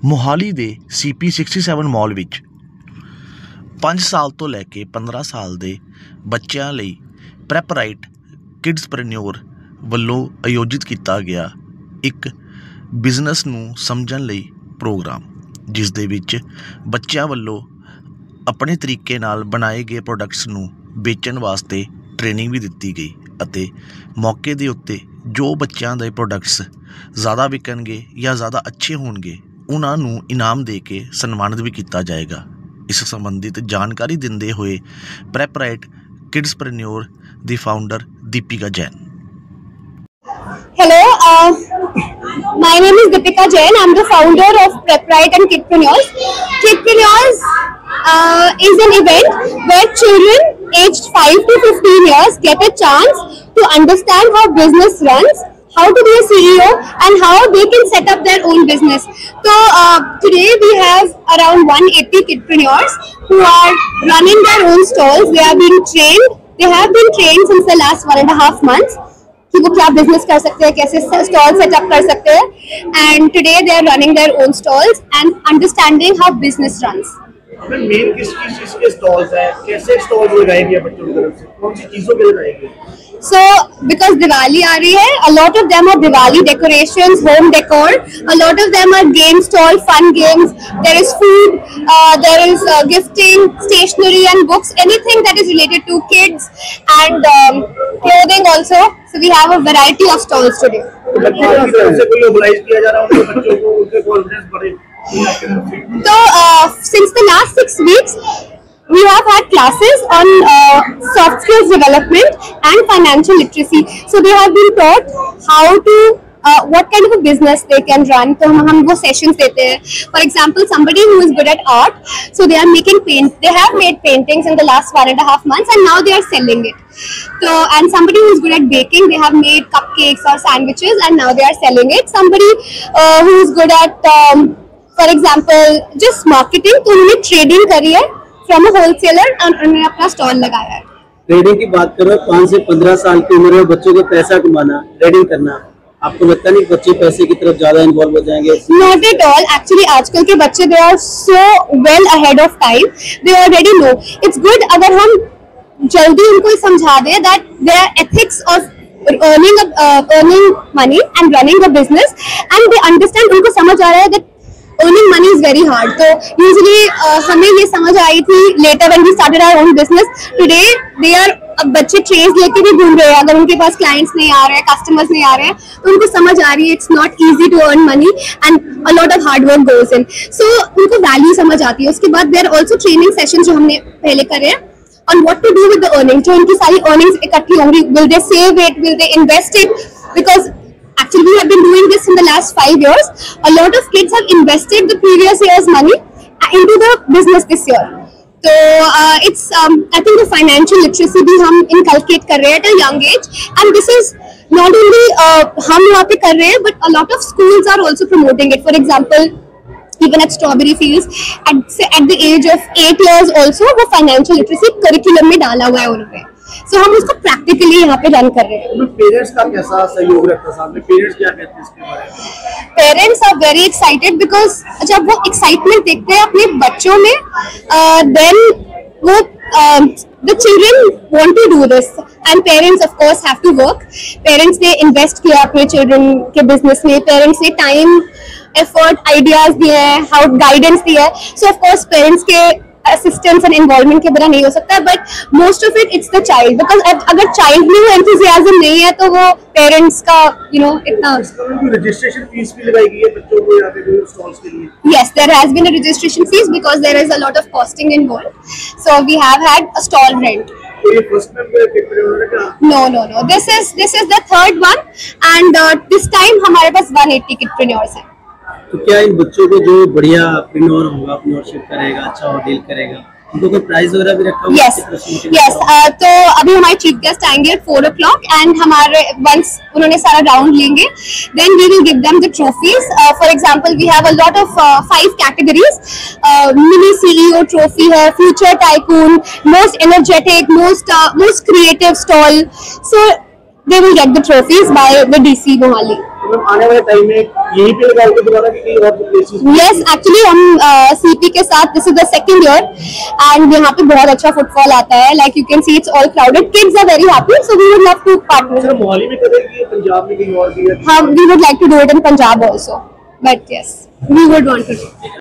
मोहाली ਦੇ CP67 ਮਾਲ ਵਿੱਚ 5 ਸਾਲ ਤੋਂ ਲੈ ਕੇ 15 ਸਾਲ ਦੇ ਬੱਚਿਆਂ ਲਈ ਪ੍ਰੈਪ ਰਾਈਟ ਕਿਡਸਪ੍ਰੈਨਿਓਰ ਵੱਲੋਂ ਆਯੋਜਿਤ ਕੀਤਾ ਗਿਆ ਇੱਕ ਬਿਜ਼ਨਸ ਨੂੰ ਸਮਝਣ ਲਈ ਪ੍ਰੋਗਰਾਮ, ਜਿਸ ਦੇ ਵਿੱਚ ਬੱਚਿਆਂ ਵੱਲੋਂ ਆਪਣੇ ਤਰੀਕੇ ਨਾਲ ਬਣਾਏ ਗਏ ਪ੍ਰੋਡਕਟਸ ਨੂੰ ਵੇਚਣ ਵਾਸਤੇ ਟ੍ਰੇਨਿੰਗ ਵੀ ਦਿੱਤੀ ਗਈ ਅਤੇ ਮੌਕੇ ਦੇ ਉੱਤੇ ਜੋ ਬੱਚਿਆਂ ਦੇ ਪ੍ਰੋਡਕਟਸ ज़्यादा विकणगे या ज़्यादा अच्छे होंगे उन्होंने इनाम दे के सन्मानित भी किया जाएगा। इस संबंधित जानकारी देंदे हुए prep right kidspreneur the founder Deepika Jain. Hello, my name is Deepika Jain. I'm the founder of Prep Right and Kidpreneurs. Kidpreneurs is an event where children aged 5 to 15 years get a chance to understand how business runs, how to be a CEO, and how they can set up their own business. So today we have around 180 kidpreneurs who are running their own stalls. They are being trained. They have been trained since the last 1.5 months कि वो क्या business कर सकते हैं, कैसे stall setup कर सकते हैं, and today they are running their own stalls and understanding how business runs. Main किस चीज के स्टॉल्स हैं, कैसे स्टॉल्स लगाएंगे बच्चों की तरफ से, कौन सी चीजों के लगाएंगे? So because Diwali aa rahi hai, a lot of them are Diwali decorations, home decor. A lot of them are game stall, fun games. There is food, there is gifting, stationery and books, anything that is related to kids, and clothing also. So we have a variety of stalls today. बच्चों की तरफ से कोई organise किया जा रहा है उनके बच्चों को, उनके कॉन्फिडेंस बढ़े? So since the last 6 weeks we have had classes on soft skills development and financial literacy. So they have been taught how to what kind of a business they can run. तो हम वो sessions देते हैं. For example, somebody who is good at art, so they are making they have made paintings in the last 1.5 months and now they are selling it. So, and somebody who is good at baking, they have made cupcakes or sandwiches and now they are selling it. Somebody who is good at for example just marketing, तो उन्होंने trading करी है from a wholesaler और उन्होंने अपना stall लगाया है। Trading की बात करो, 5 से 15 साल की उम्र में बच्चों को पैसा कमाना, ट्रेडिंग करना, आपको लगता नहीं बच्चे पैसे की तरफ ज्यादा इन्वॉल्व हो जाएंगे? Not at all. एक्चुअली आजकल के बच्चे they are so well ahead of time, they already know. It's good अगर हम जल्दी उनको समझा दें that there are ethics of earning money and running a business, and they understand, उनको समझ आ रहा है that earning money is very hard. तो usually हमें ये समझ आई थी later when we started our own business. Today they are, अब बच्चे ट्रेस लेके भी घूम रहे हैं, अगर उनके पास क्लाइंट्स नहीं आ रहे हैं, कस्टमर्स नहीं आ रहे हैं, तो उनको समझ आ रही है it's not easy to earn money and a lot of hard work goes in. So उनको वैल्यू समझ आती है। उसके बाद देयर आल्सो ट्रेनिंग सेशन जो हमने पहले करे हैं on what to do with the earnings. जो इनकी सारी earnings इकट्ठी होंगी, will they save it, will they invest it? Because actually we have been doing this in the last 5 years. A lot of kids have invested the previous year's money into the business this year. So it's I think the financial literacy भी हम inculcate कर रहे हैं at a young age, and this is not only हम यहाँ पे कर रहे हैं, but a lot of schools are also promoting it. For example, even at Strawberry Fields, at the age of 8 years also वो financial literacy curriculum में डाला हुआ है उन्होंने। So हम उसको practically यहाँ पे run कर रहे हैं। पेरेंट्स का कैसा सहयोग रहता है साथ में? पेरेंट्स क्या कहते हैं इसके बारे में? Parents are very excited because जब वो excitement देखते हैं अपने बच्चों में, then वो the children want to do this, and parents of course have to work. Parents ने invest किया अपने children के business में, parents ने time, effort, ideas दिए हैं, how guidance दिया है. So of course parents के assistance and involvement के बिना नहीं हो सकता, but most of it it's the child, because अगर child में वो enthusiasm नहीं है तो वो parents का इतना। registration fees भी लगाई गई है बच्चों को यहाँ पे stalls के लिए? Yes, there has been a registration fees because there is a lot of costing involved. So we have had a stall rent. तो ये first member kidpreneur का? No. This is the third one, and this time हमारे पास 180 kidpreneurs हैं। तो क्या इन बच्चों को जो बढ़िया प्रेन्योर होगा, प्रेन्योरशिप करेगा, अच्छा डील करेगा, उनको कोई प्राइज वगैरह भी रखा होगा? Yes. तो अभी हमारे चीफ गेस्ट आएंगे at 4 o'clock, and हमारे once उन्होंने सारा राउंड लेंगे, then we will give them the trophies. For example, we have a lot of 5 categories. Mini CEO trophy है, future tycoon, most energetic, most creative stall. So they will get the trophies by the DC Mohali. मतलब आने वाले time में यही पे लगाओगे दोबारा कि कहीं और प्लेसेस? यस, एक्चुअली हम सीपी के साथ this is the second year and यहाँ पे बहुत अच्छा फुटफॉल आता है. Like you can see it's all crowded, kids are very happy, so we would love to partner. सिर्फ मोहाली में करें कि पंजाब में कहीं और भी है? We would like to do it in Punjab also, but yes we would want to do.